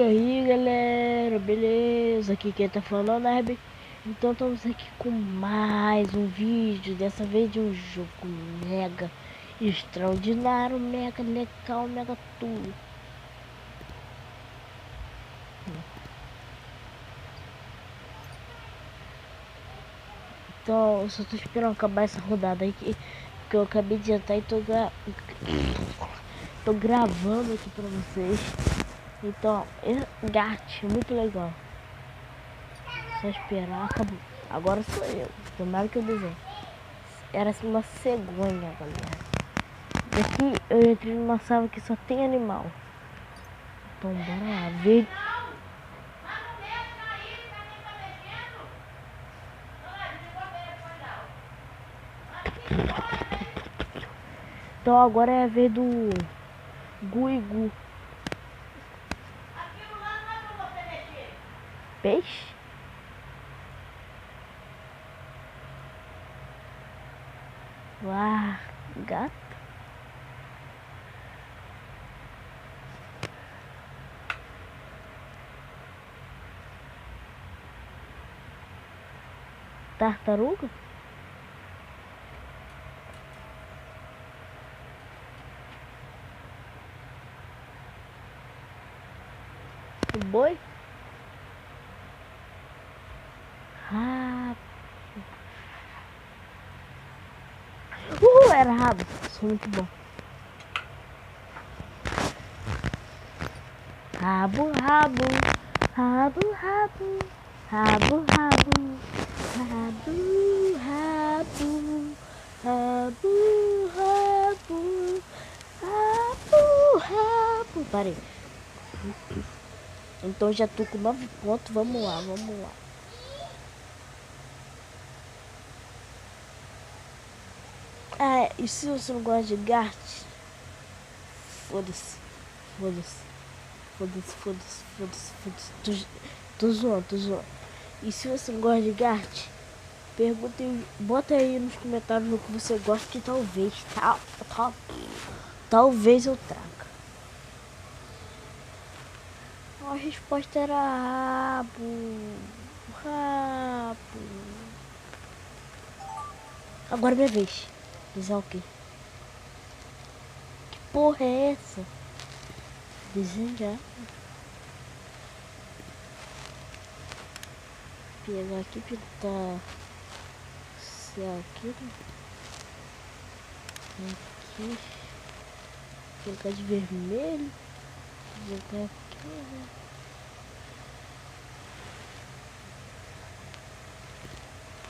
aí galera, beleza? Aqui quem tá falando é o Nerb. Então estamos aqui com mais um vídeo, dessa vez de um jogo mega extraordinário, mega legal, mega tudo. Então eu só tô esperando acabar essa rodada aqui, que eu acabei de entrar e tô gravando aqui pra vocês. Então, gato, muito legal. Só esperar, acabou. Agora sou eu. Tomara que eu desenhe. Era assim uma cegonha, galera. Daqui eu entrei numa sala que só tem animal. Então bora lá ver. Então agora é a vez do Guigu. Peixe? Uau, gato. Tartaruga? O boi? Rabo. Era rabo. Sou muito bom. Rabo, rabo. Rabo, rabo. Rabo, rabo. Rabo, rabo. Rabo, rabo. Rabo, rabo. Parei. Então já tô com 9 pontos. Vamos lá, vamos lá. Ah, e se você não gosta de Gart? Foda-se. Foda-se. Foda-se, foda-se, foda-se, foda-se. Tô zoando, tô zoando. E se você não gosta de Gart, pergunta aí, bota aí nos comentários o que você gosta, que talvez eu traga. A resposta era rabo. Rabo. Agora é minha vez. Desenhar o quê? Que porra é essa? Desenhar. Pegar aqui, pintar. Se aqui. Aqui. Colocar de vermelho. Jogar aqui, né?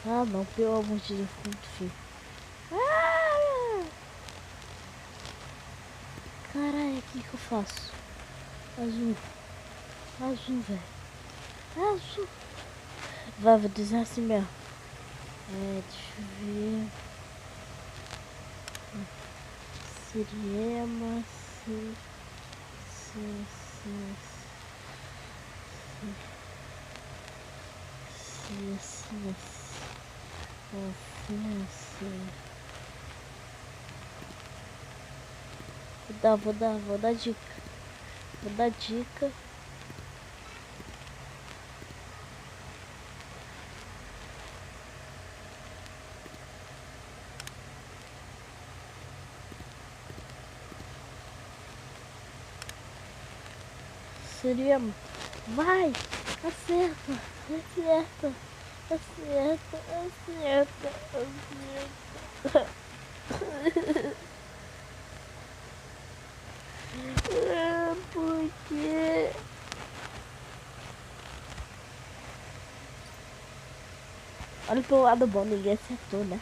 Ah não, pelo amor de Deus, muito feio. Ah! Caralho, o que eu faço? Azul. Azul, velho. Azul. Vou desenhar assim mesmo. Deixa eu ver. Siriema, sim. Vou dar dica. Vou dar dica. Seria. Vai! Acerta! Acerta! Acerta! Acerta! Acerta! Por quê? Olha pro lado bom, ninguém acertou, né?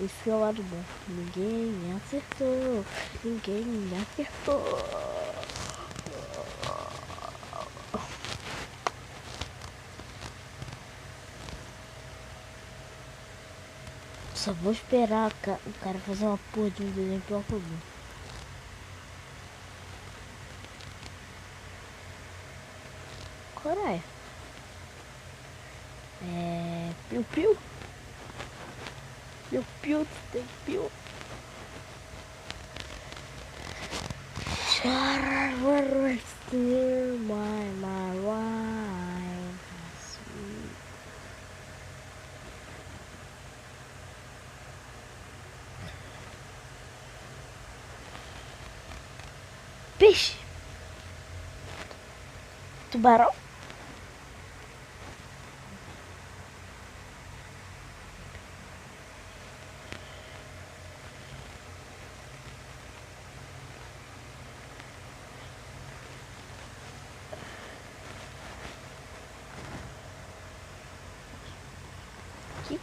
Esse é o lado bom. Ninguém acertou. Ninguém acertou. Só vou esperar o cara fazer uma porra de um desenho pior que o meu. Coreia. Piu-piu. Piu-piu, tem piu. Clear my wine. Sweet. Peixe. Tubarão.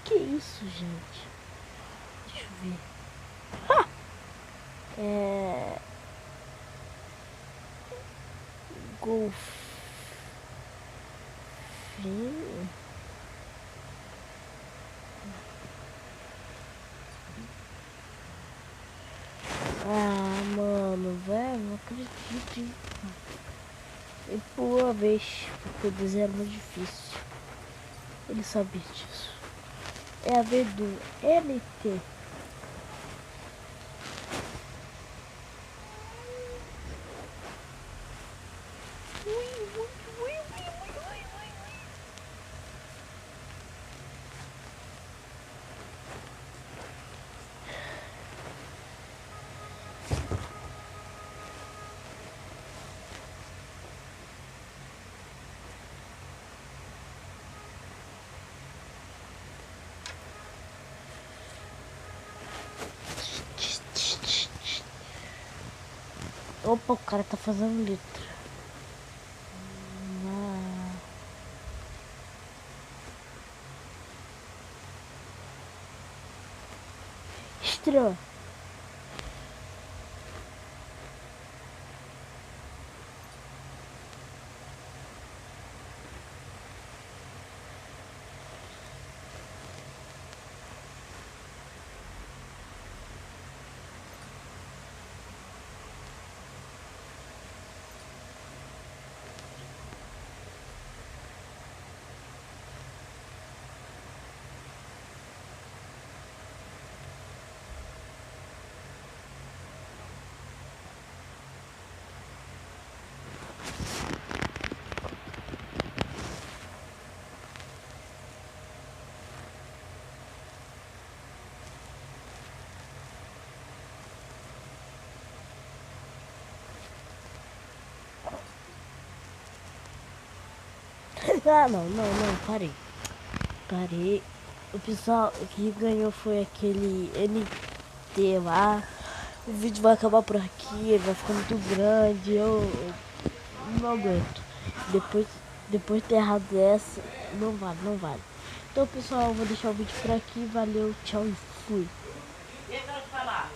Que é isso, gente? Deixa eu ver. Ah! É... Golfinho. Ah, mano, velho, não acredito. E por uma vez, porque o desenho era muito difícil. Ele sabia disso. É a vez do LT. Opa, o cara tá fazendo letra. Estranho. Ah, não, parei. O pessoal que ganhou foi aquele NT lá. O vídeo vai acabar por aqui, vai ficar muito grande, eu não aguento. Depois de ter errado essa, não vale. Então pessoal, eu vou deixar o vídeo por aqui, valeu, tchau e fui.